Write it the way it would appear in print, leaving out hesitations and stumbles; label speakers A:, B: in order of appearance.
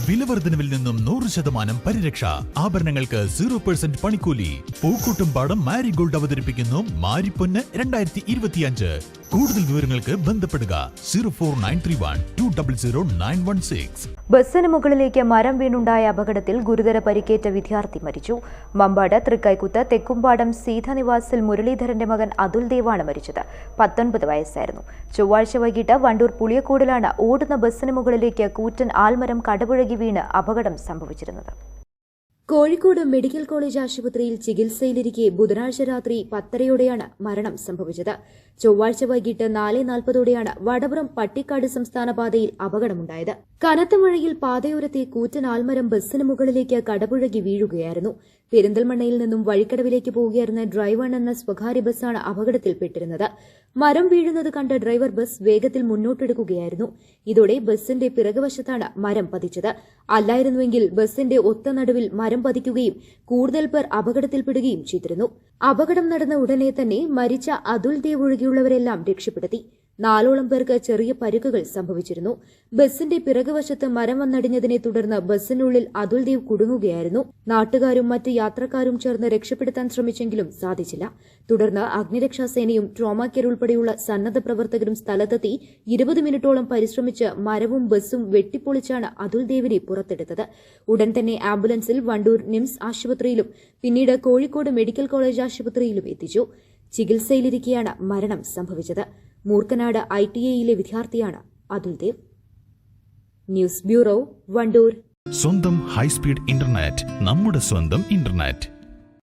A: വിലവർദ്ധനവിൽ നിന്നും 100% പരിരക്ഷ. ആഭരണങ്ങൾക്ക് 0% പണിക്കൂലി. പൂക്കൂട്ടുംപാടം മാരിഗോൾഡ് അവതരിപ്പിക്കുന്നു മാരിപ്പൊന്ന് 2025. കൂടുതൽ വിവരങ്ങൾക്ക് ബന്ധപ്പെടുക 04931 200 916.
B: ബസ്സിന് മുകളിലേക്ക് മരം വീണുണ്ടായ അപകടത്തിൽ ഗുരുതര പരിക്കേറ്റ വിദ്യാർത്ഥി മരിച്ചു. മമ്പാട് തൃക്കൈക്കുത്ത് തെക്കുംപാടം സീതനിവാസിൽ മുരളീധരന്റെ മകൻ അതുൽ ദേവാണ് മരിച്ചത്. 19 വയസ്സായിരുന്നു. ചൊവ്വാഴ്ച വൈകിട്ട് വണ്ടൂർ പുളിയക്കോടിലാണ് ഓടുന്ന ബസ്സിന് മുകളിലേക്ക് കൂറ്റൻ ആൽമരം കടപുഴകി വീണ് അപകടം സംഭവിച്ചിരുന്നത്. കോഴിക്കോട് മെഡിക്കൽ കോളേജ് ആശുപത്രിയിൽ ചികിത്സയിലിരിക്കെ ബുധനാഴ്ച രാത്രി 10:30യോടെയാണ് മരണം സംഭവിച്ചത്. ചൊവ്വാഴ്ച വൈകിട്ട് 4:40 വടപുറം പട്ടിക്കാട് സംസ്ഥാന പാതയിൽ അപകടമുണ്ടായത്. കനത്ത മഴയിൽ പാതയോരത്തെ കൂറ്റൻ ആൽമരം ബസ്സിന് മുകളിലേക്ക് കടപുഴകി വീഴുകയായിരുന്നു. പെരിന്തൽമണ്ണയിൽ നിന്നും വഴിക്കടവിലേക്ക് പോവുകയായിരുന്ന ഡ്രൈവർ എന്ന സ്വകാര്യ ബസ്സാണ് അപകടത്തിൽപ്പെട്ടിരുന്നത്. മരം വീഴുന്നത് കണ്ട് ഡ്രൈവർ ബസ് വേഗത്തിൽ മുന്നോട്ടെടുക്കുകയായിരുന്നു. ഇതോടെ ബസ്സിന്റെ പിറകുവശത്താണ് മരം പതിച്ചത്. അല്ലായിരുന്നുവെങ്കിൽ ബസ്സിന്റെ ഒത്ത നടുവിൽ മരം പതിക്കുകയും കൂടുതൽ പേർ അപകടത്തിൽപ്പെടുകയും ചെയ്തിരുന്നു. അപകടം നടന്ന ഉടനെ തന്നെ മരിച്ച അതുൽ ദേവ് ഒഴികെയുള്ളവരെല്ലാം രക്ഷപ്പെടുത്തി. 4ഓളം പേർക്ക് ചെറിയ പരുക്കുകൾ സംഭവിച്ചിരുന്നു. ബസ്സിന്റെ പിറകുവശത്ത് മരം വന്നടിഞ്ഞതിനെ തുടർന്ന് ബസ്സിനുള്ളിൽ അതുൽ ദേവ് കുടുങ്ങുകയായിരുന്നു. നാട്ടുകാരും മറ്റ് യാത്രക്കാരും ചേർന്ന് രക്ഷപ്പെടുത്താൻ ശ്രമിച്ചെങ്കിലും സാധിച്ചില്ല. തുടർന്ന് അഗ്നിരക്ഷാസേനയും ട്രോമാ കെയർ ഉൾപ്പെടെയുള്ള സന്നദ്ധ പ്രവർത്തകരും സ്ഥലത്തെത്തി 20 മിനിറ്റോളം പരിശ്രമിച്ച് മരവും ബസ്സും വെട്ടിപ്പൊളിച്ചാണ് അതുൽ ദേവിനെ പുറത്തെടുത്തത്. ഉടൻ തന്നെ ആംബുലൻസിൽ വണ്ടൂർ നിംസ് ആശുപത്രിയിലും പിന്നീട് കോഴിക്കോട് മെഡിക്കൽ കോളേജ് ആശുപത്രിയിലും എത്തിച്ചു. ചികിത്സയിലിരിക്കെയാണ് മരണം സംഭവിച്ചത്. മൂർക്കനാട് ITIയിലെ വിദ്യാർത്ഥിയാണ് അതുൽ ദേവ്. News bureau, Wandoor.
A: സ്വന്തം ഹൈസ്പീഡ് ഇന്റർനെറ്റ്, നമ്മുടെ സ്വന്തം ഇന്റർനെറ്റ്.